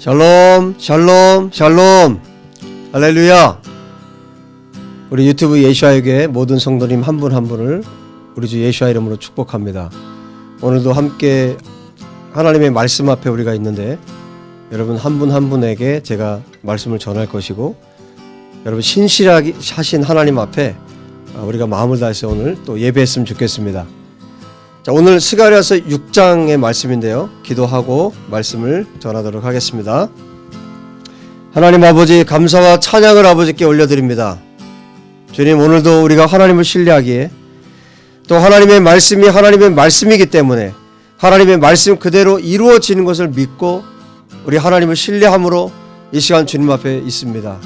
샬롬 샬롬 샬롬 할렐루야. 우리 유튜브 예수아에게 모든 성도님 한 분 한 분을 우리 주 예수아 이름으로 축복합니다. 오늘도 함께 하나님의 말씀 앞에 우리가 있는데 여러분 한 분 한 분에게 제가 말씀을 전할 것이고 여러분 신실하게 하신 하나님 앞에 우리가 마음을 다해서 오늘 또 예배했으면 좋겠습니다. 자, 오늘 스가랴서 6장의 말씀인데요. 기도하고 말씀을 전하도록 하겠습니다. 하나님 아버지, 감사와 찬양을 아버지께 올려드립니다. 주님, 오늘도 우리가 하나님을 신뢰하기에 또 하나님의 말씀이 하나님의 말씀이기 때문에 하나님의 말씀 그대로 이루어지는 것을 믿고 우리 하나님을 신뢰함으로 이 시간 주님 앞에 있습니다.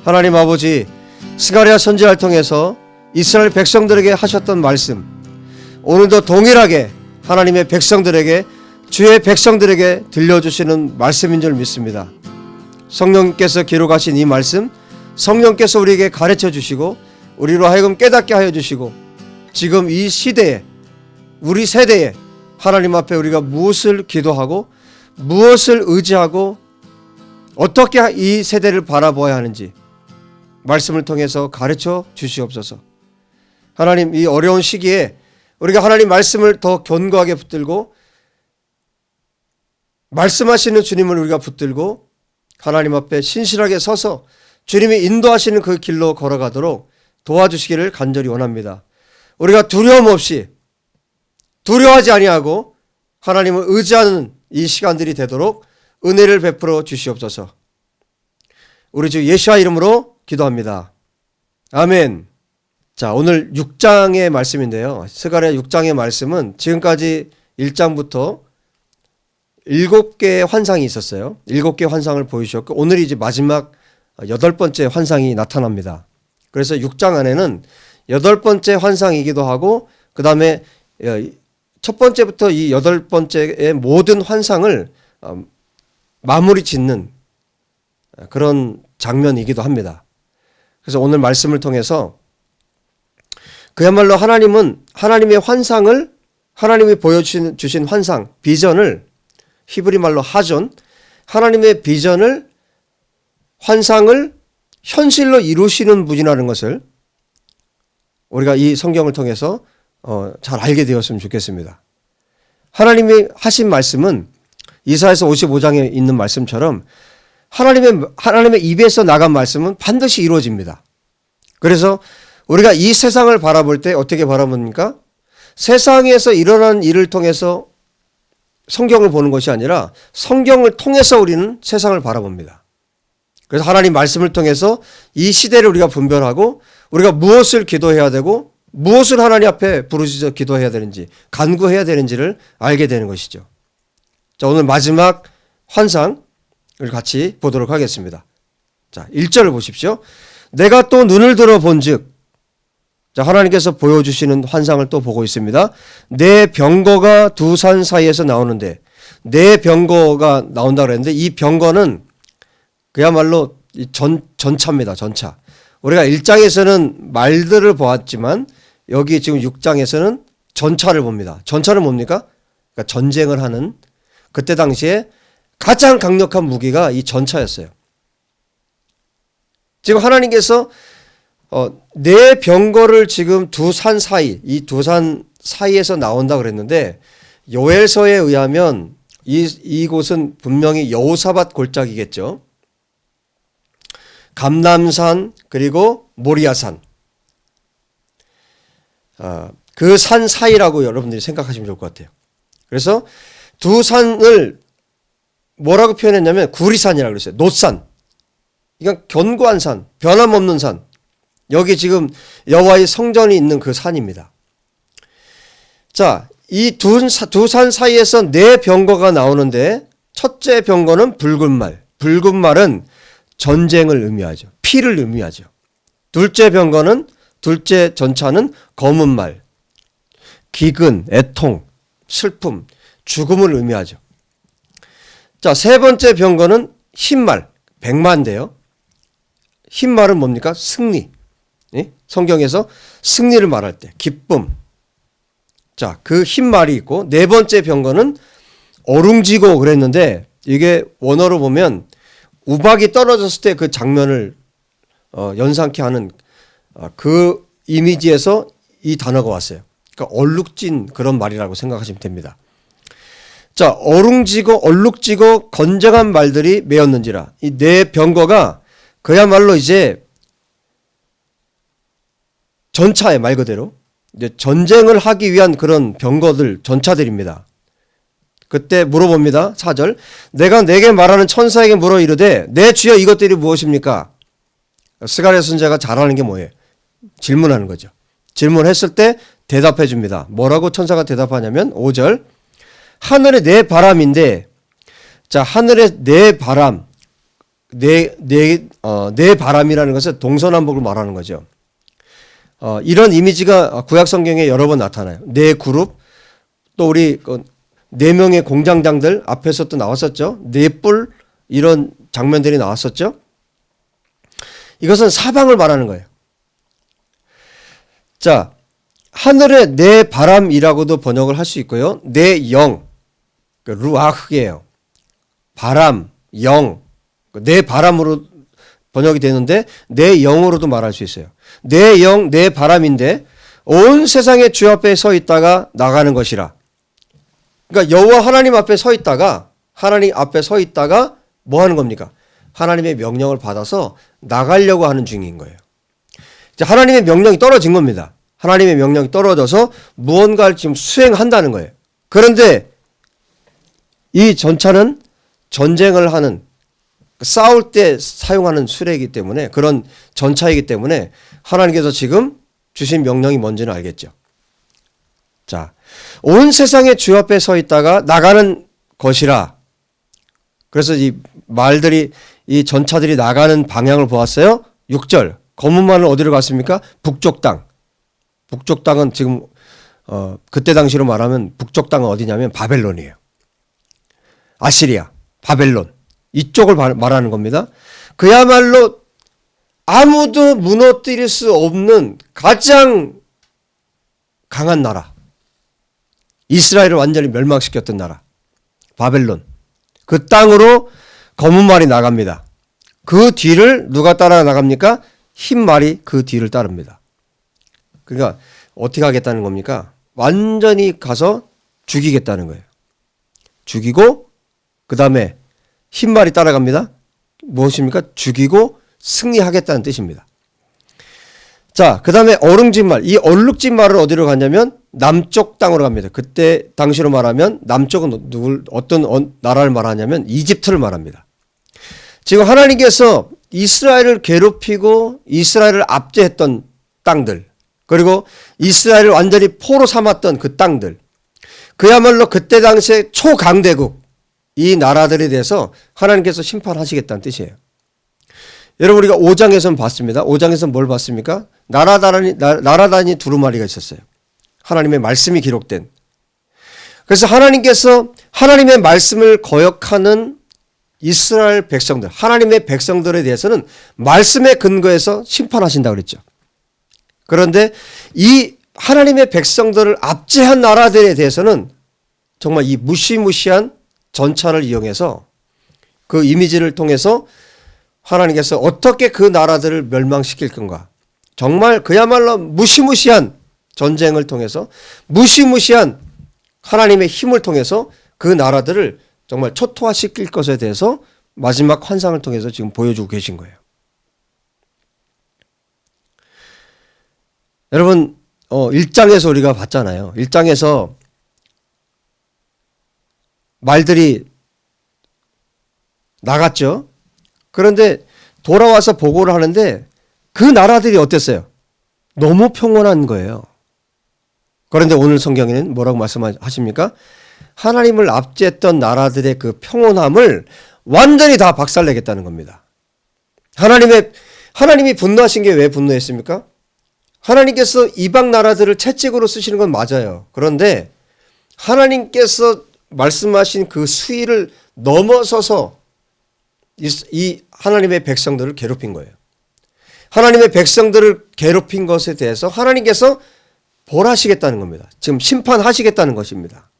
하나님 아버지, 스가랴 선지자를 통해서 이스라엘 백성들에게 하셨던 말씀, 오늘도 동일하게 하나님의 백성들에게, 주의 백성들에게 들려주시는 말씀인 줄 믿습니다. 성령께서 기록하신 이 말씀, 성령께서 우리에게 가르쳐 주시고 우리로 하여금 깨닫게 하여 주시고 지금 이 시대에, 우리 세대에 하나님 앞에 우리가 무엇을 기도하고 무엇을 의지하고 어떻게 이 세대를 바라보아야 하는지 말씀을 통해서 가르쳐 주시옵소서. 하나님, 이 어려운 시기에 우리가 하나님 말씀을 더 견고하게 붙들고 말씀하시는 주님을 우리가 붙들고 하나님 앞에 신실하게 서서 주님이 인도하시는 그 길로 걸어가도록 도와주시기를 간절히 원합니다. 우리가 두려움 없이, 두려워하지 아니하고 하나님을 의지하는 이 시간들이 되도록 은혜를 베풀어 주시옵소서. 우리 주 예수와 이름으로 기도합니다. 아멘. 자, 오늘 6장의 말씀인데요. 스가랴 6장의 말씀은 지금까지 1장부터 7개의 환상이 있었어요. 7개의 환상을 보여주셨고 오늘이 이제 마지막 8번째 환상이 나타납니다. 그래서 6장 안에는 8번째 환상이기도 하고 그 다음에 첫 번째부터 이 8번째의 모든 환상을 마무리 짓는 그런 장면이기도 합니다. 그래서 오늘 말씀을 통해서 그야말로 하나님은 하나님의 환상을, 하나님이 보여주신 환상, 비전을, 히브리 말로 하존, 하나님의 비전을, 환상을 현실로 이루시는 분이라는 것을 우리가 이 성경을 통해서 잘 알게 되었으면 좋겠습니다. 하나님이 하신 말씀은 이사야서 55장에 있는 말씀처럼 하나님의 입에서 나간 말씀은 반드시 이루어집니다. 그래서 우리가 이 세상을 바라볼 때 어떻게 바라봅니까? 세상에서 일어난 일을 통해서 성경을 보는 것이 아니라 성경을 통해서 우리는 세상을 바라봅니다. 그래서 하나님 말씀을 통해서 이 시대를 우리가 분별하고 우리가 무엇을 기도해야 되고 무엇을 하나님 앞에 부르짖어 기도해야 되는지, 간구해야 되는지를 알게 되는 것이죠. 자, 오늘 마지막 환상을 같이 보도록 하겠습니다. 자, 1절을 보십시오. 내가 또 눈을 들어 본즉, 자, 하나님께서 보여주시는 환상을 또 보고 있습니다. 내 병거가 두 산 사이에서 나오는데, 내 병거가 나온다고 그랬는데 이 병거는 그야말로 전차입니다. 전차. 우리가 1장에서는 말들을 보았지만 여기 지금 6장에서는 전차를 봅니다. 전차는 뭡니까? 그러니까 전쟁을 하는, 그때 당시에 가장 강력한 무기가 이 전차였어요. 지금 하나님께서 내 병거를 지금 두 산 사이, 이 두 산 사이에서 나온다 그랬는데 요엘서에 의하면 이곳은 분명히 여호사밧 골짜기겠죠. 감람산 그리고 모리아산, 그 산 사이라고 여러분들이 생각하시면 좋을 것 같아요. 그래서 두 산을 뭐라고 표현했냐면 구리산이라고 그랬어요. 놋산. 그러니까 견고한 산, 변함없는 산. 여기 지금 여호와의 성전이 있는 그 산입니다. 자, 이 두 산 사이에서 네 병거가 나오는데 첫째 병거는 붉은 말. 붉은 말은 전쟁을 의미하죠. 피를 의미하죠. 둘째 병거는, 둘째 전차는 검은 말. 기근, 애통, 슬픔, 죽음을 의미하죠. 자, 세 번째 병거는 흰 말, 백마인데요. 흰 말은 뭡니까? 승리. 성경에서 승리를 말할 때 기쁨. 자, 그 흰 말이 있고 네 번째 병거는 어룽지고 그랬는데 이게 원어로 보면 우박이 떨어졌을 때 그 장면을 연상케 하는 그 이미지에서 이 단어가 왔어요. 그러니까 얼룩진 그런 말이라고 생각하시면 됩니다. 자, 얼룩지고 건장한 말들이 메었는지라. 이 네 병거가 그야말로 이제 전차에 말 그대로 이제 전쟁을 하기 위한 그런 병거들, 전차들입니다. 그때 물어봅니다. 4절. 내가 내게 말하는 천사에게 물어 이르되 내 주여 이것들이 무엇입니까? 스가랴 선지자가 잘하는 게 뭐예요? 질문하는 거죠. 질문했을 때 대답해 줍니다. 뭐라고 천사가 대답하냐면 5절. 하늘의 네 바람인데, 자, 하늘의 네 바람, 네 바람이라는 것은 동서남북을 말하는 거죠. 이런 이미지가 구약 성경에 여러 번 나타나요. 네 그룹, 또 우리 네 명의 공장장들 앞에서 또 나왔었죠. 네 뿔, 이런 장면들이 나왔었죠. 이것은 사방을 말하는 거예요. 자, 하늘의 네 바람이라고도 번역을 할 수 있고요. 네 영, 루아흐예요. 바람, 영, 네 바람으로 번역이 되는데 네 영으로도 말할 수 있어요. 네 영, 네 바람인데 온 세상의 주 앞에 서 있다가 나가는 것이라. 그러니까 여호와 하나님 앞에 서 있다가 뭐 하는 겁니까? 하나님의 명령을 받아서 나가려고 하는 중인 거예요. 이제 하나님의 명령이 떨어진 겁니다. 하나님의 명령이 떨어져서 무언가를 지금 수행한다는 거예요. 그런데 이 전차는 전쟁을 하는, 싸울 때 사용하는 수레이기 때문에, 그런 전차이기 때문에 하나님께서 지금 주신 명령이 뭔지는 알겠죠. 자, 온 세상의 주 앞에 서 있다가 나가는 것이라. 그래서 이 말들이, 이 전차들이 나가는 방향을 보았어요. 6절. 검은 말은 어디로 갔습니까? 북쪽 땅. 북쪽 땅은 지금 그때 당시로 말하면 북쪽 땅은 어디냐면 바벨론이에요. 아시리아, 바벨론. 이쪽을 말하는 겁니다. 그야말로 아무도 무너뜨릴 수 없는 가장 강한 나라. 이스라엘을 완전히 멸망시켰던 나라. 바벨론. 그 땅으로 검은 말이 나갑니다. 그 뒤를 누가 따라 나갑니까? 흰 말이 그 뒤를 따릅니다. 그러니까 어떻게 하겠다는 겁니까? 완전히 가서 죽이겠다는 거예요. 죽이고 그 다음에 흰 말이 따라갑니다. 무엇입니까? 죽이고 승리하겠다는 뜻입니다. 자, 그 다음에 얼룩진 말. 이 얼룩진 말을 어디로 갔냐면 남쪽 땅으로 갑니다. 그때 당시로 말하면 남쪽은 어떤 나라를 말하냐면 이집트를 말합니다. 지금 하나님께서 이스라엘을 괴롭히고 이스라엘을 압제했던 땅들, 그리고 이스라엘을 완전히 포로 삼았던 그 땅들, 그야말로 그때 당시에 초강대국, 이 나라들에 대해서 하나님께서 심판하시겠다는 뜻이에요. 여러분, 우리가 5장에서는 봤습니다. 5장에서는 뭘 봤습니까? 나라단위 두루마리가 있었어요. 하나님의 말씀이 기록된. 그래서 하나님께서 하나님의 말씀을 거역하는 이스라엘 백성들, 하나님의 백성들에 대해서는 말씀에 근거해서 심판하신다고 그랬죠. 그런데 이 하나님의 백성들을 압제한 나라들에 대해서는 정말 이 무시무시한 전차를 이용해서 그 이미지를 통해서 하나님께서 어떻게 그 나라들을 멸망시킬 건가. 정말 그야말로 무시무시한 전쟁을 통해서, 무시무시한 하나님의 힘을 통해서 그 나라들을 정말 초토화시킬 것에 대해서 마지막 환상을 통해서 지금 보여주고 계신 거예요. 여러분, 1장에서 우리가 봤잖아요. 1장에서 말들이 나갔죠. 그런데 돌아와서 보고를 하는데 그 나라들이 어땠어요? 너무 평온한 거예요. 그런데 오늘 성경에는 뭐라고 말씀하십니까? 하나님을 압제했던 나라들의 그 평온함을 완전히 다 박살내겠다는 겁니다. 하나님이 분노하신 게 왜 분노했습니까? 하나님께서 이방 나라들을 채찍으로 쓰시는 건 맞아요. 그런데 하나님께서 말씀하신 그 수위를 넘어서서 이 하나님의 백성들을 괴롭힌 거예요. 하나님의 백성들을 괴롭힌 것에 대해서 하나님께서 벌하시겠다는 겁니다. 지금 심판하시겠다는 것입니다.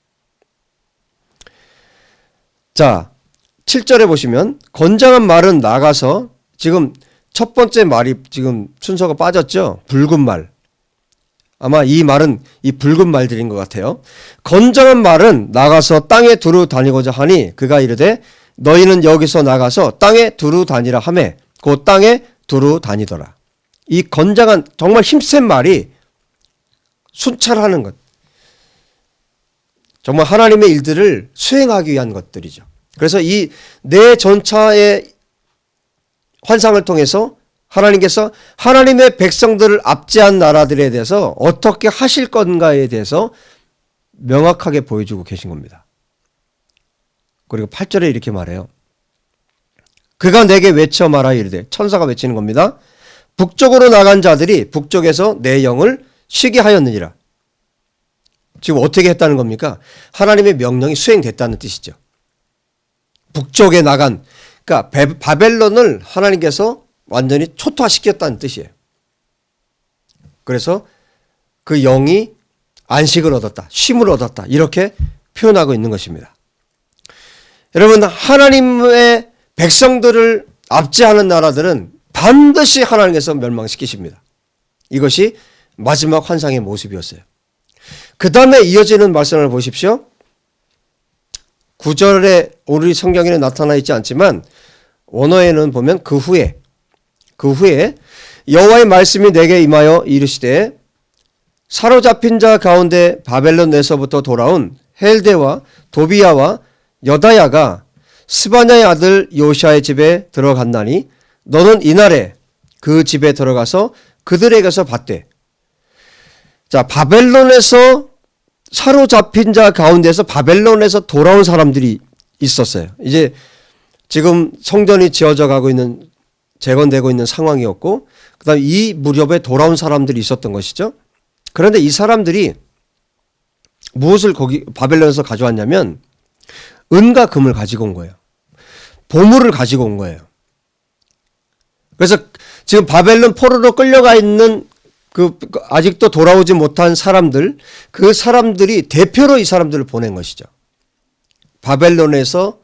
자, 7절에 보시면 건장한 말은 나가서, 지금 첫 번째 말이 지금 순서가 빠졌죠. 붉은 말. 아마 이 말은 이 붉은 말들인 것 같아요. 건장한 말은 나가서 땅에 두루 다니고자 하니 그가 이르되 너희는 여기서 나가서 땅에 두루 다니라 하매 그 땅에 두루 다니더라. 이 건장한 정말 힘센 말이 순찰하는 것. 정말 하나님의 일들을 수행하기 위한 것들이죠. 그래서 이 내 전차의 환상을 통해서 하나님께서 하나님의 백성들을 압제한 나라들에 대해서 어떻게 하실 건가에 대해서 명확하게 보여주고 계신 겁니다. 그리고 8절에 이렇게 말해요. 그가 내게 외쳐 말하 이르되, 천사가 외치는 겁니다. 북쪽으로 나간 자들이 북쪽에서 내 영을 쉬게 하였느니라. 지금 어떻게 했다는 겁니까? 하나님의 명령이 수행됐다는 뜻이죠. 북쪽에 나간, 그러니까 바벨론을 하나님께서 완전히 초토화시켰다는 뜻이에요. 그래서 그 영이 안식을 얻었다, 쉼을 얻었다, 이렇게 표현하고 있는 것입니다. 여러분, 하나님의 백성들을 압제하는 나라들은 반드시 하나님께서 멸망시키십니다. 이것이 마지막 환상의 모습이었어요. 그 다음에 이어지는 말씀을 보십시오. 9절에 오늘 성경에는 나타나 있지 않지만 원어에는 보면 그 후에 여호와의 말씀이 내게 임하여 이르시되, 사로잡힌 자 가운데 바벨론에서부터 돌아온 헬데와 도비야와 여다야가 스바냐의 아들 요시아의 집에 들어갔나니 너는 이날에 그 집에 들어가서 그들에게서 받되. 자, 바벨론에서 사로잡힌 자 가운데서 바벨론에서 돌아온 사람들이 있었어요. 이제 지금 성전이 지어져 가고 있는, 재건되고 있는 상황이었고, 그 다음에 이 무렵에 돌아온 사람들이 있었던 것이죠. 그런데 이 사람들이 무엇을 거기 바벨론에서 가져왔냐면 은과 금을 가지고 온 거예요. 보물을 가지고 온 거예요. 그래서 지금 바벨론 포로로 끌려가 있는 그 아직도 돌아오지 못한 사람들, 그 사람들이 대표로 이 사람들을 보낸 것이죠. 바벨론에서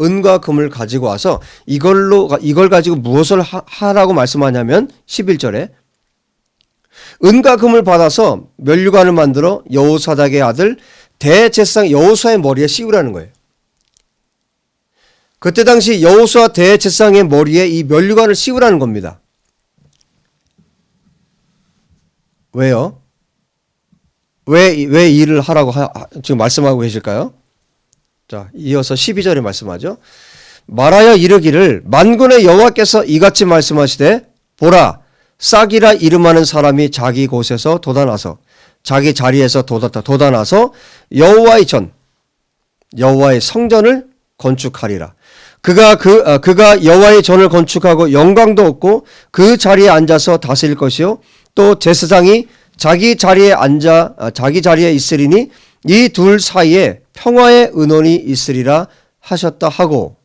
은과 금을 가지고 와서 이걸 가지고 무엇을 하라고 말씀하냐면 11절에 은과 금을 받아서 면류관을 만들어 여호사닥의 아들 대제사장 여호수아의 머리에 씌우라는 거예요. 그때 당시 여호수아 대제사장의 머리에 이 면류관을 씌우라는 겁니다. 왜요? 왜 이 일을 하라고 지금 말씀하고 계실까요? 자, 이어서 12절에 말씀하죠. 말하여 이르기를, 만군의 여호와께서 이같이 말씀하시되, 보라, 싹이라 이름하는 사람이 자기 곳에서 돋아나서 자기 자리에서 돋아나서 여호와의 성전을 건축하리라. 그가 여호와의 전을 건축하고 영광도 얻고 그 자리에 앉아서 다스릴 것이요, 또 제사장이 자기 자리에 있으리니 이 둘 사이에 평화의 은원이 있으리라 하셨다 하고.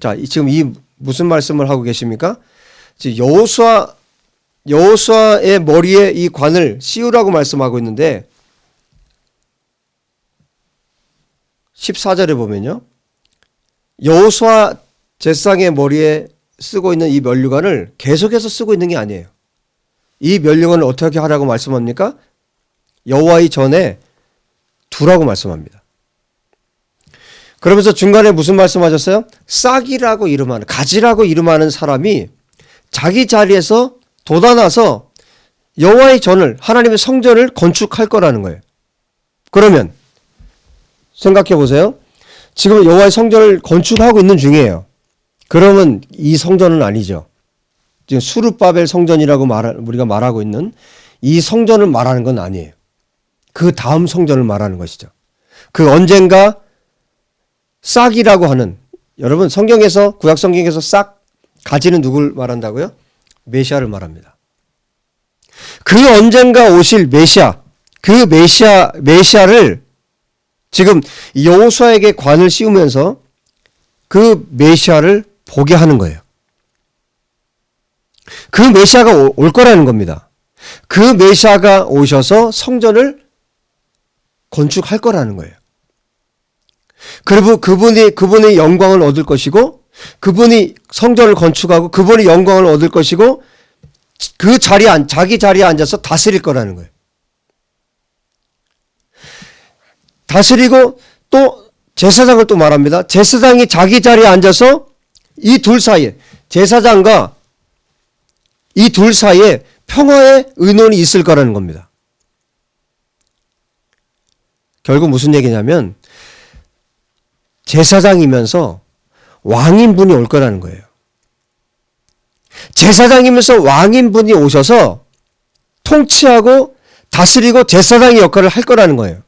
자, 지금 이 무슨 말씀을 하고 계십니까? 여호수아의 머리에 이 관을 씌우라고 말씀하고 있는데 14절에 보면요, 여호수아 제사장의 머리에 쓰고 있는 이 면류관을 계속해서 쓰고 있는 게 아니에요. 이 면류관을 어떻게 하라고 말씀합니까? 여호와의 전에 두라고 말씀합니다. 그러면서 중간에 무슨 말씀하셨어요? 싹이라고 이름하는, 가지라고 이름하는 사람이 자기 자리에서 돋아나서 여호와의 전을, 하나님의 성전을 건축할 거라는 거예요. 그러면 생각해 보세요. 지금 여호와의 성전을 건축하고 있는 중이에요. 그러면 이 성전은 아니죠. 지금 수르바벨 성전이라고 우리가 말하고 있는 이 성전을 말하는 건 아니에요. 그 다음 성전을 말하는 것이죠. 그 언젠가 싹이라고 하는, 여러분 성경에서, 구약 성경에서 싹, 가지는 누굴 말한다고요? 메시아를 말합니다. 그 언젠가 오실 메시아, 그 메시아를 지금 여호수아에게 관을 씌우면서 그 메시아를 보게 하는 거예요. 그 메시아가 올 거라는 겁니다. 그 메시아가 오셔서 성전을 건축할 거라는 거예요. 그리고 그분이 영광을 얻을 것이고, 그분이 성전을 건축하고, 그분이 영광을 얻을 것이고, 그 자기 자리에 앉아서 다스릴 거라는 거예요. 다스리고 또 제사장을 또 말합니다. 제사장이 자기 자리에 앉아서 이 둘 사이에, 제사장과 이 둘 사이에 평화의 의논이 있을 거라는 겁니다. 결국 무슨 얘기냐면 제사장이면서 왕인분이 올 거라는 거예요. 제사장이면서 왕인분이 오셔서 통치하고 다스리고 제사장의 역할을 할 거라는 거예요.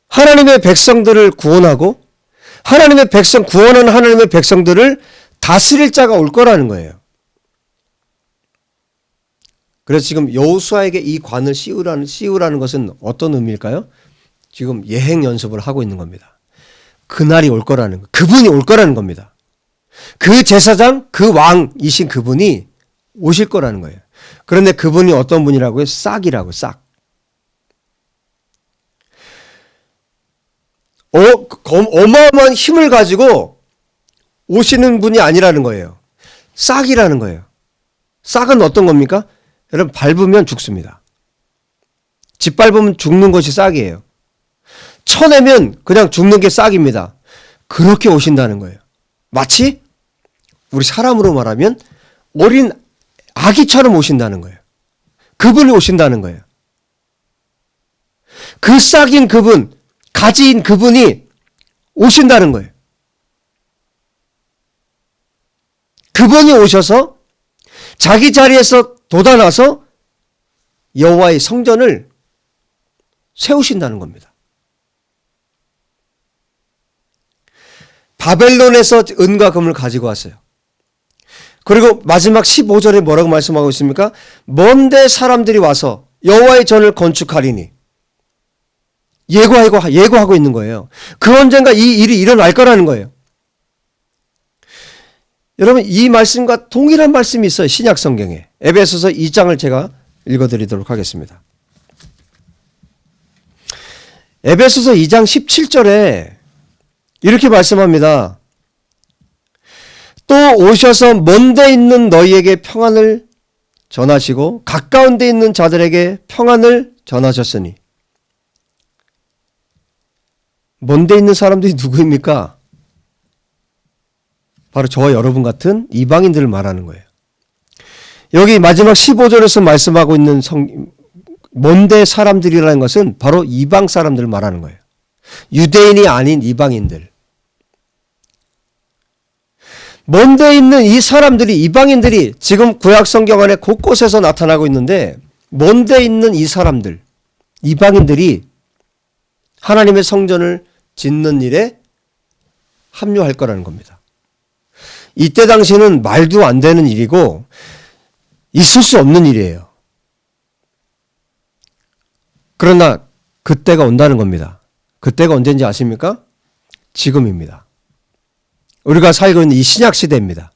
하나님의 백성들을 구원하고 구원하는 하나님의 백성들을 다스릴 자가 올 거라는 거예요. 그래서 지금 여호수아에게 이 관을 씌우라는 것은 어떤 의미일까요? 지금 예행 연습을 하고 있는 겁니다. 그날이 올 거라는 거, 그분이 올 거라는 겁니다. 그 제사장, 그 왕이신 그분이 오실 거라는 거예요. 그런데 그분이 어떤 분이라고요? 싹이라고, 싹. 어마어마한 힘을 가지고 오시는 분이 아니라는 거예요. 싹이라는 거예요. 싹은 어떤 겁니까? 여러분, 밟으면 죽습니다. 짓밟으면 죽는 것이 싹이에요. 쳐내면 그냥 죽는 게 싹입니다. 그렇게 오신다는 거예요. 마치 우리 사람으로 말하면 어린 아기처럼 오신다는 거예요. 그분이 오신다는 거예요. 그 싹인 그분, 가지인 그분이 오신다는 거예요. 그분이 오셔서 자기 자리에서 돋아나서 여호와의 성전을 세우신다는 겁니다. 바벨론에서 은과 금을 가지고 왔어요. 그리고 마지막 15절에 뭐라고 말씀하고 있습니까? 먼데 사람들이 와서 여호와의 전을 건축하리니, 예고하고 있는 거예요. 그 언젠가 이 일이 일어날 거라는 거예요. 여러분, 이 말씀과 동일한 말씀이 있어요. 신약 성경에. 에베소서 2장을 제가 읽어드리도록 하겠습니다. 에베소서 2장 17절에 이렇게 말씀합니다. 또 오셔서 먼데 있는 너희에게 평안을 전하시고 가까운 데 있는 자들에게 평안을 전하셨으니. 먼데 있는 사람들이 누구입니까? 바로 저와 여러분 같은 이방인들을 말하는 거예요. 여기 마지막 15절에서 말씀하고 있는 먼데 사람들이라는 것은 바로 이방 사람들을 말하는 거예요. 유대인이 아닌 이방인들. 먼데 있는 이 사람들이, 이방인들이 지금 구약 성경 안에 곳곳에서 나타나고 있는데, 먼데 있는 이 사람들, 이방인들이 하나님의 성전을 짓는 일에 합류할 거라는 겁니다. 이때 당시에는 말도 안 되는 일이고 있을 수 없는 일이에요. 그러나 그때가 온다는 겁니다. 그때가 언제인지 아십니까? 지금입니다. 우리가 살고 있는 이 신약 시대입니다.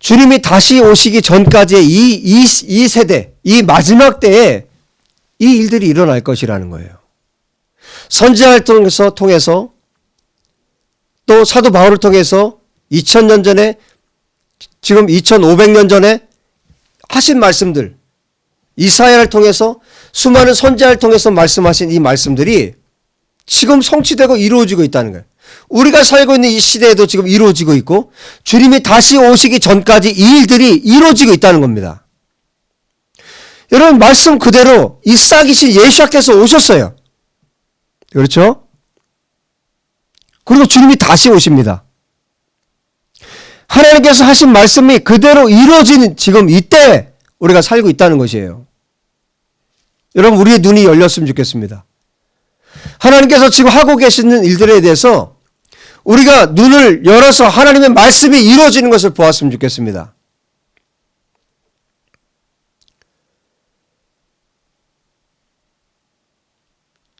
주님이 다시 오시기 전까지의 이 세대, 이 마지막 때에 이 일들이 일어날 것이라는 거예요. 선지자를 통해서 또 사도 바울을 통해서 2000년 전에, 지금 2500년 전에 하신 말씀들, 이사야를 통해서 수많은 선지자를 통해서 말씀하신 이 말씀들이 지금 성취되고 이루어지고 있다는 거예요. 우리가 살고 있는 이 시대에도 지금 이루어지고 있고 주님이 다시 오시기 전까지 이 일들이 이루어지고 있다는 겁니다. 여러분, 말씀 그대로 이 싹이신 예수께서 오셨어요. 그렇죠? 그리고 주님이 다시 오십니다. 하나님께서 하신 말씀이 그대로 이루어진 지금 이때 우리가 살고 있다는 것이에요. 여러분, 우리의 눈이 열렸으면 좋겠습니다. 하나님께서 지금 하고 계시는 일들에 대해서 우리가 눈을 열어서 하나님의 말씀이 이루어지는 것을 보았으면 좋겠습니다.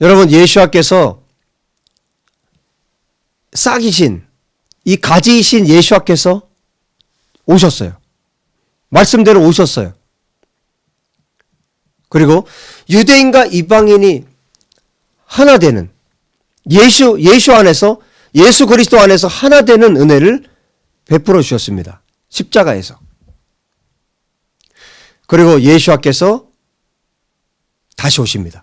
여러분, 예수께서 싹이신, 이 가지이신 예수께서 오셨어요. 말씀대로 오셨어요. 그리고 유대인과 이방인이 하나 되는 예수 안에서 예수 그리스도 안에서 하나 되는 은혜를 베풀어 주셨습니다. 십자가에서. 그리고 예수와께서 다시 오십니다.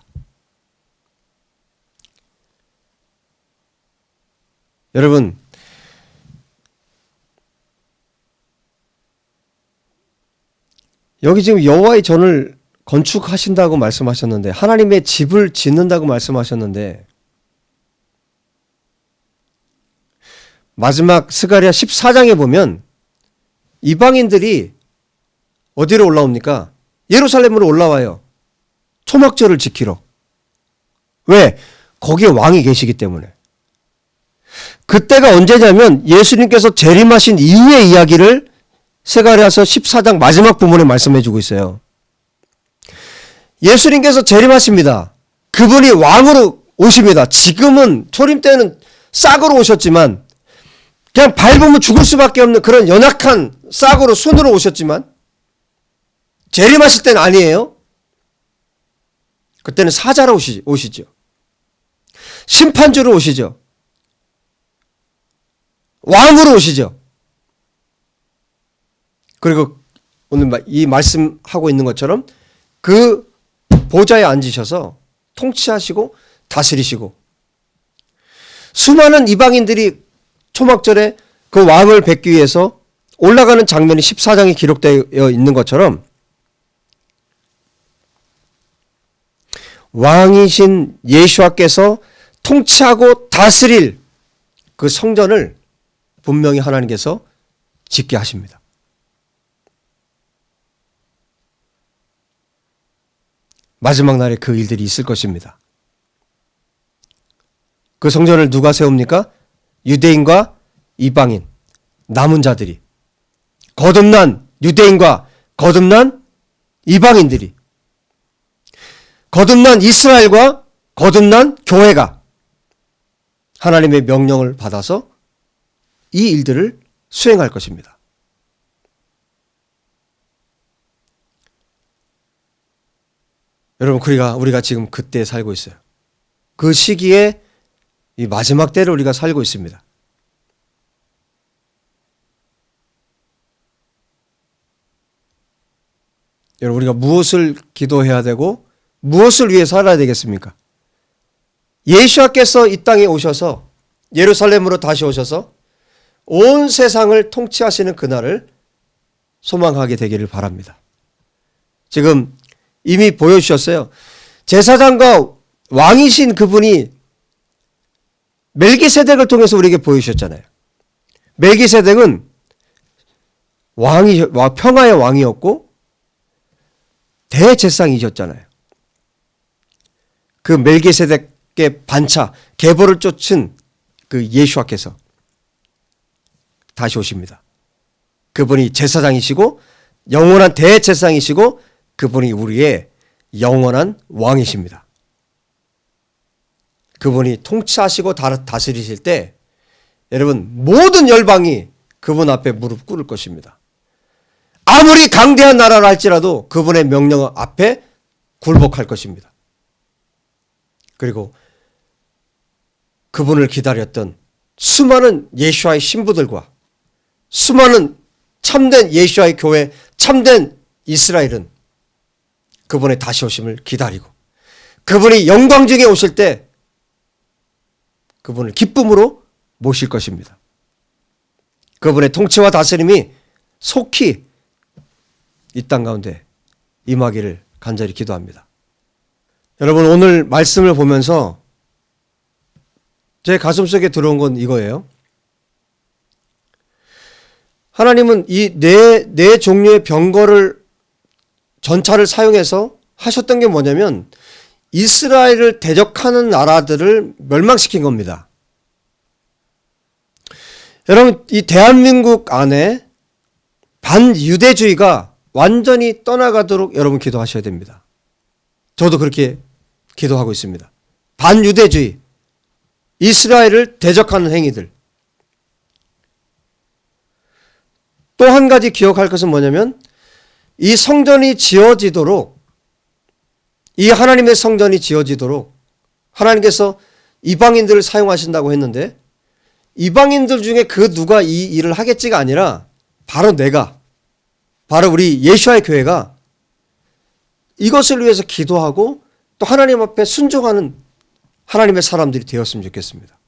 여러분, 여기 지금 여호와의 전을 건축하신다고 말씀하셨는데, 하나님의 집을 짓는다고 말씀하셨는데, 마지막 스가랴 14장에 보면 이방인들이 어디로 올라옵니까? 예루살렘으로 올라와요. 초막절을 지키러. 왜? 거기에 왕이 계시기 때문에. 그때가 언제냐면 예수님께서 재림하신 이후의 이야기를 스가랴서 14장 마지막 부분에 말씀해 주고 있어요. 예수님께서 재림하십니다. 그분이 왕으로 오십니다. 지금은 초림 때는 싹으로 오셨지만 그냥 밟으면 죽을 수밖에 없는 그런 연약한 싹으로 순으로 오셨지만 재림하실 때는 아니에요. 그때는 사자로 오시죠. 심판주로 오시죠. 왕으로 오시죠. 그리고 오늘 이 말씀하고 있는 것처럼 그 보좌에 앉으셔서 통치하시고 다스리시고 수많은 이방인들이 초막절에 그 왕을 뵙기 위해서 올라가는 장면이 14장에 기록되어 있는 것처럼 왕이신 예수와께서 통치하고 다스릴 그 성전을 분명히 하나님께서 짓게 하십니다. 마지막 날에 그 일들이 있을 것입니다. 그 성전을 누가 세웁니까? 유대인과 이방인, 남은 자들이. 거듭난 유대인과 거듭난 이방인들이. 거듭난 이스라엘과 거듭난 교회가 하나님의 명령을 받아서 이 일들을 수행할 것입니다. 여러분, 우리가 지금 그때에 살고 있어요. 그 시기에 이 마지막 때를 우리가 살고 있습니다. 여러분, 우리가 무엇을 기도해야 되고 무엇을 위해 살아야 되겠습니까? 예수께서 이 땅에 오셔서 예루살렘으로 다시 오셔서 온 세상을 통치하시는 그날을 소망하게 되기를 바랍니다. 지금 이미 보여주셨어요. 제사장과 왕이신 그분이 멜기세덱을 통해서 우리에게 보여주셨잖아요. 멜기세덱은 평화의 왕이었고 대제사장이셨잖아요. 그 멜기세덱의 반차, 계보를 쫓은 그 예수와께서 다시 오십니다. 그분이 제사장이시고 영원한 대제사장이시고 그분이 우리의 영원한 왕이십니다. 그분이 통치하시고 다스리실 때 여러분 모든 열방이 그분 앞에 무릎 꿇을 것입니다. 아무리 강대한 나라라 할지라도 그분의 명령 앞에 굴복할 것입니다. 그리고 그분을 기다렸던 수많은 예수와의 신부들과 수많은 참된 예수와의 교회, 참된 이스라엘은 그분의 다시 오심을 기다리고 그분이 영광 중에 오실 때 그분을 기쁨으로 모실 것입니다. 그분의 통치와 다스림이 속히 이 땅 가운데 임하기를 간절히 기도합니다. 여러분, 오늘 말씀을 보면서 제 가슴속에 들어온 건 이거예요. 하나님은 이 네 종류의 병거를 전차를 사용해서 하셨던 게 뭐냐면 이스라엘을 대적하는 나라들을 멸망시킨 겁니다. 여러분, 이 대한민국 안에 반유대주의가 완전히 떠나가도록 여러분 기도하셔야 됩니다. 저도 그렇게 기도하고 있습니다. 반유대주의, 이스라엘을 대적하는 행위들. 또 한 가지 기억할 것은 뭐냐면 이 성전이 지어지도록, 이 하나님의 성전이 지어지도록 하나님께서 이방인들을 사용하신다고 했는데 이방인들 중에 그 누가 이 일을 하겠지가 아니라 바로 바로 우리 예수와의 교회가 이것을 위해서 기도하고 또 하나님 앞에 순종하는 하나님의 사람들이 되었으면 좋겠습니다.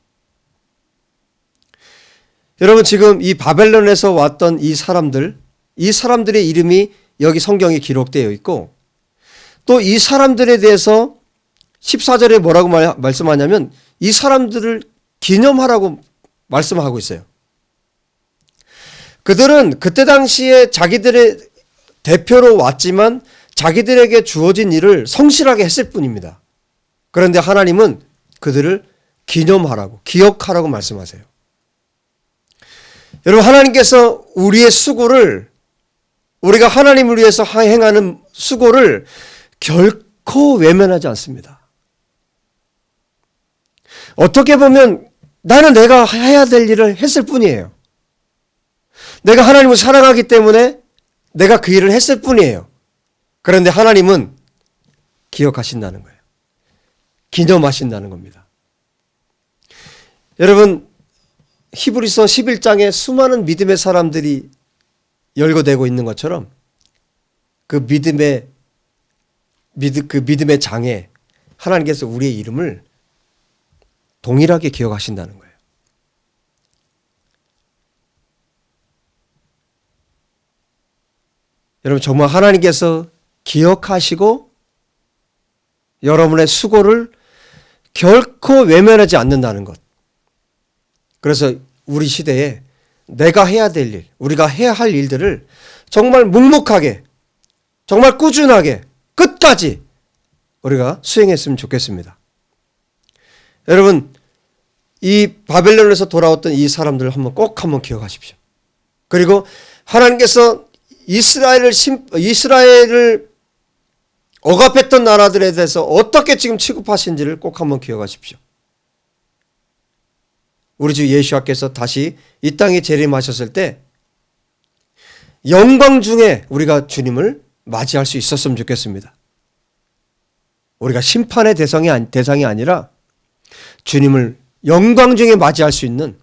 여러분, 지금 이 바벨론에서 왔던 이 사람들의 이름이 여기 성경에 기록되어 있고 또 이 사람들에 대해서 14절에 뭐라고 말씀하냐면 이 사람들을 기념하라고 말씀하고 있어요. 그들은 그때 당시에 자기들의 대표로 왔지만 자기들에게 주어진 일을 성실하게 했을 뿐입니다. 그런데 하나님은 그들을 기념하라고, 기억하라고 말씀하세요. 여러분, 하나님께서 우리의 수고를, 우리가 하나님을 위해서 행하는 수고를 결코 외면하지 않습니다. 어떻게 보면 나는 내가 해야 될 일을 했을 뿐이에요. 내가 하나님을 사랑하기 때문에 내가 그 일을 했을 뿐이에요. 그런데 하나님은 기억하신다는 거예요. 기념하신다는 겁니다. 여러분, 히브리서 11장에 수많은 믿음의 사람들이 열거되고 있는 것처럼 그 믿음의 장에 하나님께서 우리의 이름을 동일하게 기억하신다는 거예요. 여러분, 정말 하나님께서 기억하시고 여러분의 수고를 결코 외면하지 않는다는 것. 그래서 우리 시대에 내가 해야 될 일, 우리가 해야 할 일들을 정말 묵묵하게, 정말 꾸준하게 끝까지 우리가 수행했으면 좋겠습니다. 여러분, 이 바벨론에서 돌아왔던 이 사람들을 꼭 한번 기억하십시오. 그리고 하나님께서 이스라엘을 억압했던 나라들에 대해서 어떻게 지금 취급하신지를 꼭 한번 기억하십시오. 우리 주 예수께서 다시 이 땅에 재림하셨을 때 영광 중에 우리가 주님을 맞이할 수 있었으면 좋겠습니다. 우리가 심판의 대상이 아니라 주님을 영광 중에 맞이할 수 있는,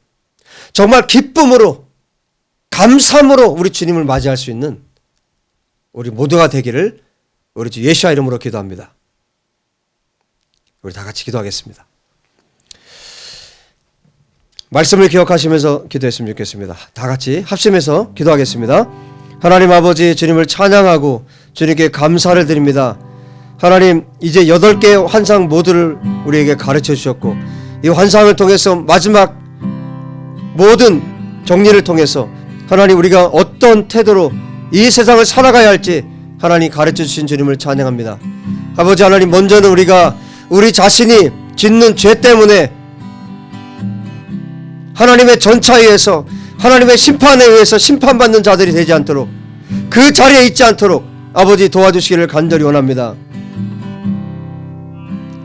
정말 기쁨으로 감사함으로 우리 주님을 맞이할 수 있는 우리 모두가 되기를 우리 주 예수와 이름으로 기도합니다. 우리 다 같이 기도하겠습니다. 말씀을 기억하시면서 기도했으면 좋겠습니다. 다 같이 합심해서 기도하겠습니다. 하나님 아버지, 주님을 찬양하고 주님께 감사를 드립니다. 하나님, 이제 8개의 환상 모두를 우리에게 가르쳐 주셨고 이 환상을 통해서 마지막 모든 정리를 통해서 하나님, 우리가 어떤 태도로 이 세상을 살아가야 할지 하나님 가르쳐 주신 주님을 찬양합니다. 아버지 하나님, 먼저는 우리가 우리 자신이 짓는 죄 때문에 하나님의 전차에 의해서, 하나님의 심판에 의해서 심판받는 자들이 되지 않도록, 그 자리에 있지 않도록 아버지 도와주시기를 간절히 원합니다.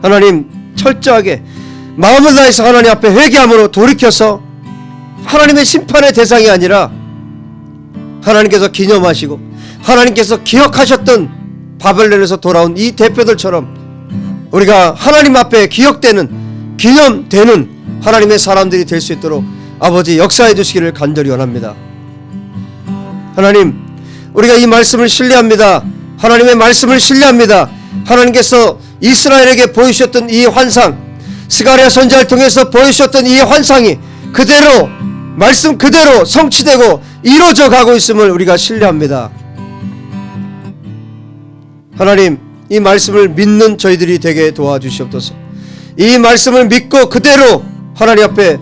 하나님, 철저하게 마음을 다해서 하나님 앞에 회개함으로 돌이켜서 하나님의 심판의 대상이 아니라 하나님께서 기념하시고 하나님께서 기억하셨던 바벨론에서 돌아온 이 대표들처럼 우리가 하나님 앞에 기억되는, 기념되는 하나님의 사람들이 될 수 있도록 아버지 역사해 주시기를 간절히 원합니다. 하나님, 우리가 이 말씀을 신뢰합니다. 하나님의 말씀을 신뢰합니다. 하나님께서 이스라엘에게 보여주셨던 이 환상, 스가랴 선지자를 통해서 보여주셨던 이 환상이 그대로, 말씀 그대로 성취되고 이루어져 가고 있음을 우리가 신뢰합니다. 하나님, 이 말씀을 믿는 저희들이 되게 도와주시옵소서. 이 말씀을 믿고 그대로 하나님 앞에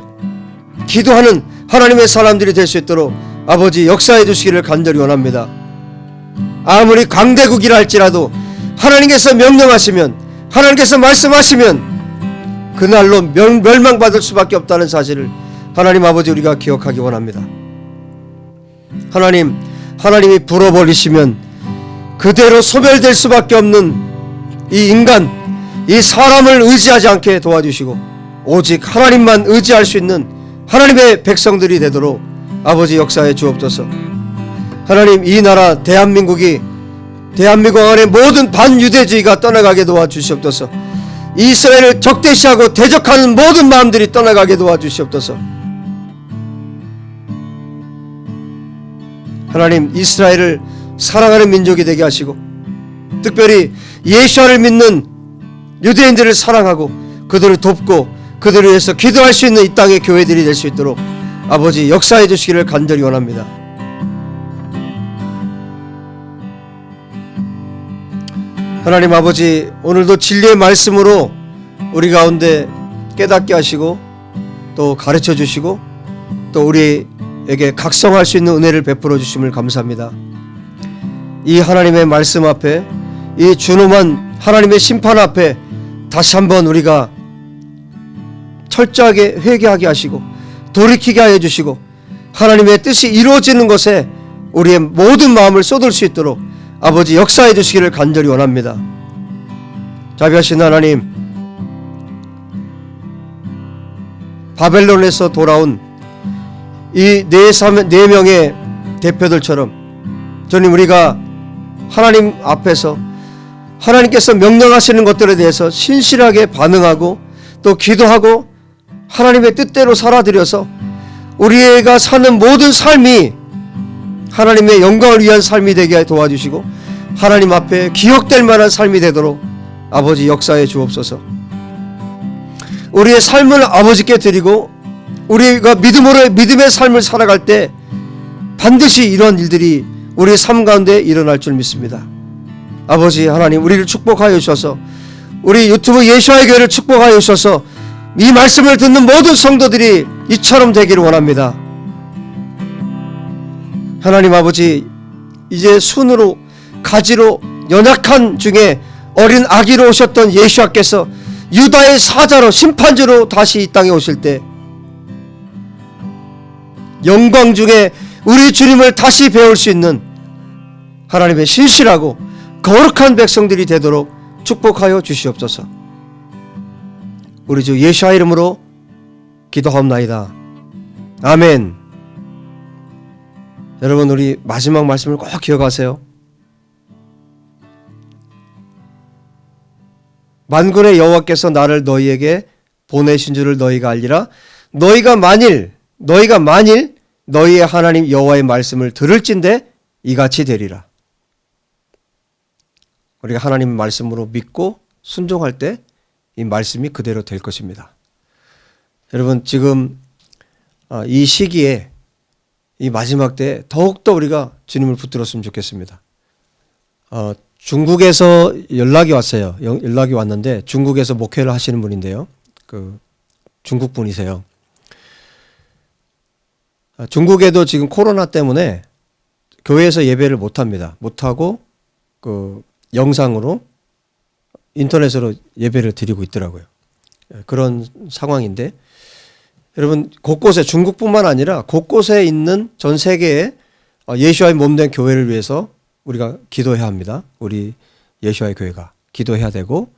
기도하는 하나님의 사람들이 될 수 있도록 아버지 역사해 주시기를 간절히 원합니다. 아무리 강대국이라 할지라도 하나님께서 명령하시면, 하나님께서 말씀하시면 그날로 멸망받을 수밖에 없다는 사실을 하나님 아버지 우리가 기억하기 원합니다. 하나님, 하나님이 불어버리시면 그대로 소멸될 수밖에 없는 이 인간, 이 사람을 의지하지 않게 도와주시고 오직 하나님만 의지할 수 있는 하나님의 백성들이 되도록 아버지 역사해 주옵소서. 하나님, 이 나라 대한민국 안에 모든 반유대주의가 떠나가게 도와주시옵소서. 이스라엘을 적대시하고 대적하는 모든 마음들이 떠나가게 도와주시옵소서. 하나님, 이스라엘을 사랑하는 민족이 되게 하시고 특별히 예수를 믿는 유대인들을 사랑하고 그들을 돕고 그들을 위해서 기도할 수 있는 이 땅의 교회들이 될 수 있도록 아버지 역사해 주시기를 간절히 원합니다. 하나님 아버지, 오늘도 진리의 말씀으로 우리 가운데 깨닫게 하시고 또 가르쳐 주시고 또 우리에게 각성할 수 있는 은혜를 베풀어 주심을 감사합니다. 이 하나님의 말씀 앞에, 이 준엄한 하나님의 심판 앞에 다시 한번 우리가 철저하게 회개하게 하시고 돌이키게 하여 주시고 하나님의 뜻이 이루어지는 것에 우리의 모든 마음을 쏟을 수 있도록 아버지 역사해 주시기를 간절히 원합니다. 자비하신 하나님, 바벨론에서 돌아온 이 네 명의 대표들처럼 주님, 우리가 하나님 앞에서 하나님께서 명령하시는 것들에 대해서 신실하게 반응하고 또 기도하고 하나님의 뜻대로 살아들여서 우리가 사는 모든 삶이 하나님의 영광을 위한 삶이 되게 도와주시고 하나님 앞에 기억될 만한 삶이 되도록 아버지 역사해 주옵소서. 우리의 삶을 아버지께 드리고 우리가 믿음의 삶을 살아갈 때 반드시 이런 일들이 우리의 삶 가운데 일어날 줄 믿습니다. 아버지 하나님, 우리를 축복하여 주셔서 우리 유튜브 예수와의 교회를 축복하여 주셔서 이 말씀을 듣는 모든 성도들이 이처럼 되기를 원합니다. 하나님 아버지, 이제 순으로 가지로 연약한 중에 어린 아기로 오셨던 예수와께서 유다의 사자로 심판주로 다시 이 땅에 오실 때 영광 중에 우리 주님을 다시 배울 수 있는 하나님의 신실하고 거룩한 백성들이 되도록 축복하여 주시옵소서. 우리 주 예수의 이름으로 기도하옵나이다. 아멘. 여러분, 우리 마지막 말씀을 꼭 기억하세요. 만군의 여호와께서 나를 너희에게 보내신 줄을 너희가 알리라. 너희가 만일 너희의 하나님 여호와의 말씀을 들을진대 이같이 되리라. 우리가 하나님 말씀으로 믿고 순종할 때 이 말씀이 그대로 될 것입니다. 여러분, 지금 이 시기에 이 마지막 때 더욱더 우리가 주님을 붙들었으면 좋겠습니다. 중국에서 연락이 왔어요. 연락이 왔는데 중국에서 목회를 하시는 분인데요. 중국 분이세요. 중국에도 지금 코로나 때문에 교회에서 예배를 못합니다. 못하고 영상으로 인터넷으로 예배를 드리고 있더라고요. 그런 상황인데 여러분, 곳곳에, 중국뿐만 아니라 곳곳에 있는 전 세계에 예수와의 몸된 교회를 위해서 우리가 기도해야 합니다. 우리 예수와의 교회가 기도해야 되고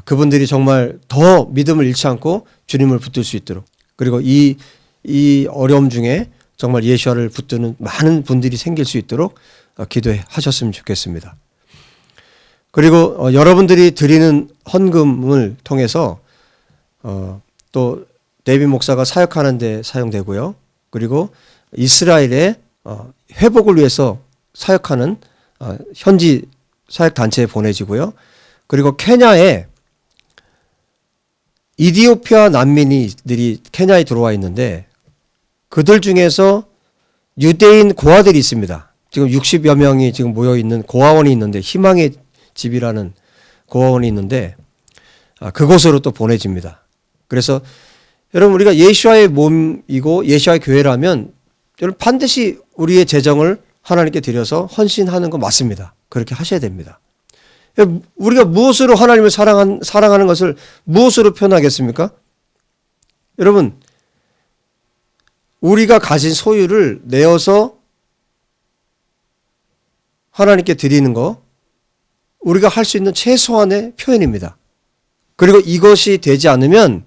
그분들이 정말 더 믿음을 잃지 않고 주님을 붙들 수 있도록, 그리고 이 어려움 중에 정말 예수와를 붙드는 많은 분들이 생길 수 있도록 기도하셨으면 좋겠습니다. 그리고 여러분들이 드리는 헌금을 통해서 또 데이비 목사가 사역하는 데 사용되고요. 그리고 이스라엘의 회복을 위해서 사역하는 현지 사역단체에 보내지고요. 그리고 케냐에 이디오피아 난민들이 케냐에 들어와 있는데 그들 중에서 유대인 고아들이 있습니다. 지금 60여 명이 지금 모여있는 고아원이 있는데, 희망의 집이라는 고아원이 있는데 그곳으로 또 보내집니다. 그래서 여러분, 우리가 예수와의 몸이고 예수와의 교회라면 여러분 반드시 우리의 재정을 하나님께 드려서 헌신하는 거 맞습니다. 그렇게 하셔야 됩니다. 우리가 무엇으로 하나님을 사랑하는 것을 무엇으로 표현하겠습니까? 여러분, 우리가 가진 소유를 내어서 하나님께 드리는 거, 우리가 할 수 있는 최소한의 표현입니다. 그리고 이것이 되지 않으면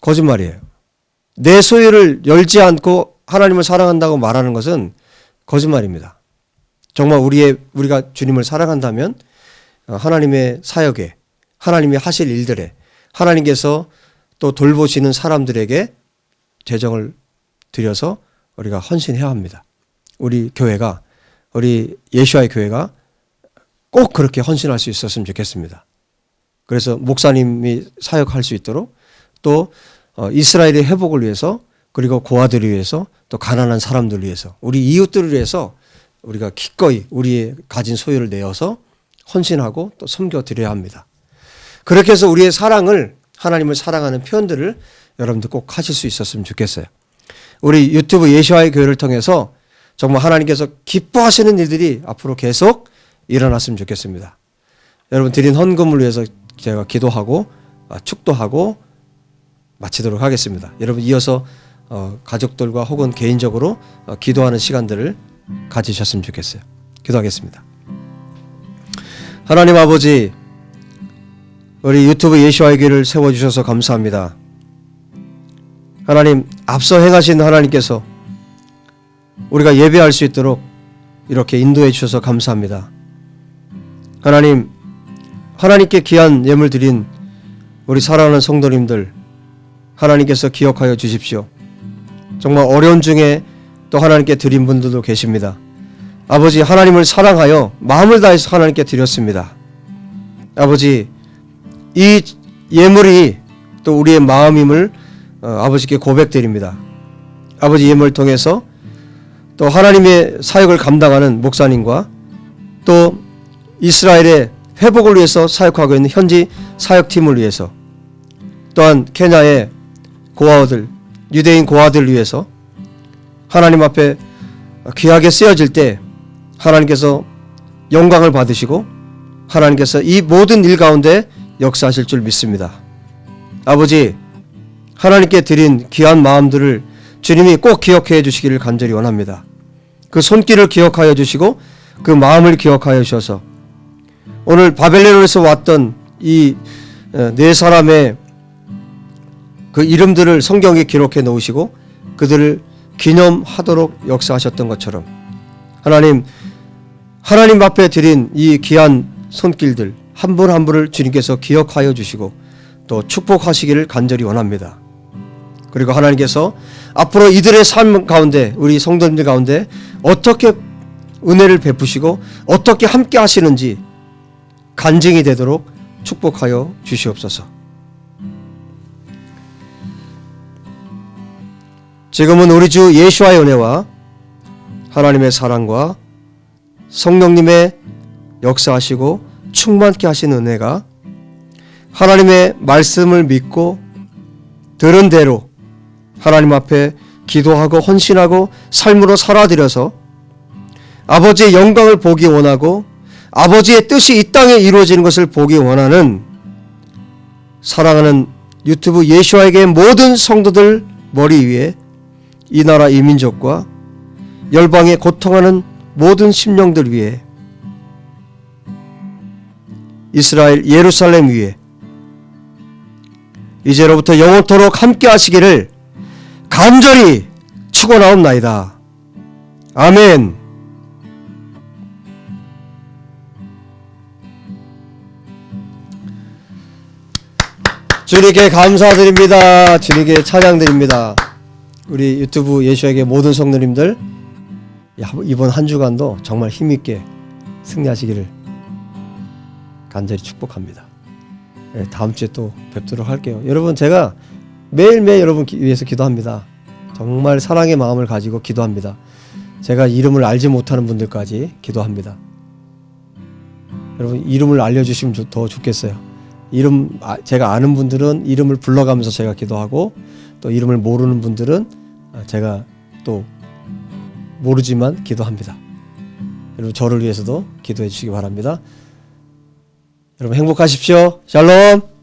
거짓말이에요. 내 소유를 열지 않고 하나님을 사랑한다고 말하는 것은 거짓말입니다. 정말 우리가 주님을 사랑한다면 하나님의 사역에, 하나님이 하실 일들에 하나님께서 또 돌보시는 사람들에게 재정을 들여서 우리가 헌신해야 합니다. 우리 교회가, 우리 예수와의 교회가 꼭 그렇게 헌신할 수 있었으면 좋겠습니다. 그래서 목사님이 사역할 수 있도록 또 이스라엘의 회복을 위해서 그리고 고아들을 위해서 또 가난한 사람들을 위해서 우리 이웃들을 위해서 우리가 기꺼이 우리의 가진 소유를 내어서 헌신하고 또 섬겨드려야 합니다. 그렇게 해서 우리의 사랑을 하나님을 사랑하는 표현들을 여러분들 꼭 하실 수 있었으면 좋겠어요. 우리 유튜브 예수와의 교회를 통해서 정말 하나님께서 기뻐하시는 일들이 앞으로 계속 일어났으면 좋겠습니다. 여러분 드린 헌금을 위해서 제가 기도하고 축도하고 마치도록 하겠습니다. 여러분 이어서 가족들과 혹은 개인적으로 기도하는 시간들을 가지셨으면 좋겠어요. 기도하겠습니다. 하나님 아버지, 우리 유튜브 예수와의 교회를 세워주셔서 감사합니다. 하나님, 앞서 행하신 하나님께서 우리가 예배할 수 있도록 이렇게 인도해 주셔서 감사합니다. 하나님, 하나님께 귀한 예물 드린 우리 사랑하는 성도님들 하나님께서 기억하여 주십시오. 정말 어려운 중에 또 하나님께 드린 분들도 계십니다. 아버지, 하나님을 사랑하여 마음을 다해서 하나님께 드렸습니다. 아버지, 이 예물이 또 우리의 마음임을 아버지께 고백드립니다. 아버지, 예물을 통해서 또 하나님의 사역을 감당하는 목사님과 또 이스라엘의 회복을 위해서 사역하고 있는 현지 사역팀을 위해서 또한 케냐의 고아들, 유대인 고아들을 위해서 하나님 앞에 귀하게 쓰여질 때 하나님께서 영광을 받으시고 하나님께서 이 모든 일 가운데 역사하실 줄 믿습니다. 아버지, 하나님께 드린 귀한 마음들을 주님이 꼭 기억해 주시기를 간절히 원합니다. 그 손길을 기억하여 주시고 그 마음을 기억하여 주셔서 오늘 바벨론에서 왔던 이 네 사람의 그 이름들을 성경에 기록해 놓으시고 그들을 기념하도록 역사하셨던 것처럼 하나님 앞에 드린 이 귀한 손길들 한 분 한 분을 주님께서 기억하여 주시고 또 축복하시기를 간절히 원합니다. 그리고 하나님께서 앞으로 이들의 삶 가운데 우리 성도님들 가운데 어떻게 은혜를 베푸시고 어떻게 함께 하시는지 간증이 되도록 축복하여 주시옵소서. 지금은 우리 주 예수와의 은혜와 하나님의 사랑과 성령님의 역사하시고 충만케 하시는 은혜가 하나님의 말씀을 믿고 들은 대로 하나님 앞에 기도하고 헌신하고 삶으로 살아들여서 아버지의 영광을 보기 원하고 아버지의 뜻이 이 땅에 이루어지는 것을 보기 원하는 사랑하는 유튜브 예수와에게 모든 성도들 머리 위에 이 나라 이 민족과 열방에 고통하는 모든 심령들 위에 이스라엘 예루살렘 위에 이제로부터 영원토록 함께 하시기를 간절히 축원하옵나이다. 아멘. 주님께 감사드립니다. 주님께 찬양드립니다. 우리 유튜브 예수에게 모든 성도님들 이번 한 주간도 정말 힘있게 승리하시기를 간절히 축복합니다. 다음 주에 또 뵙도록 할게요. 여러분, 제가 매일매일 여러분 위해서 기도합니다. 정말 사랑의 마음을 가지고 기도합니다. 제가 이름을 알지 못하는 분들까지 기도합니다. 여러분, 이름을 알려주시면 더 좋겠어요. 제가 아는 분들은 이름을 불러가면서 제가 기도하고 또 이름을 모르는 분들은 제가 또 모르지만 기도합니다. 여러분, 저를 위해서도 기도해 주시기 바랍니다. 여러분, 행복하십시오. 샬롬.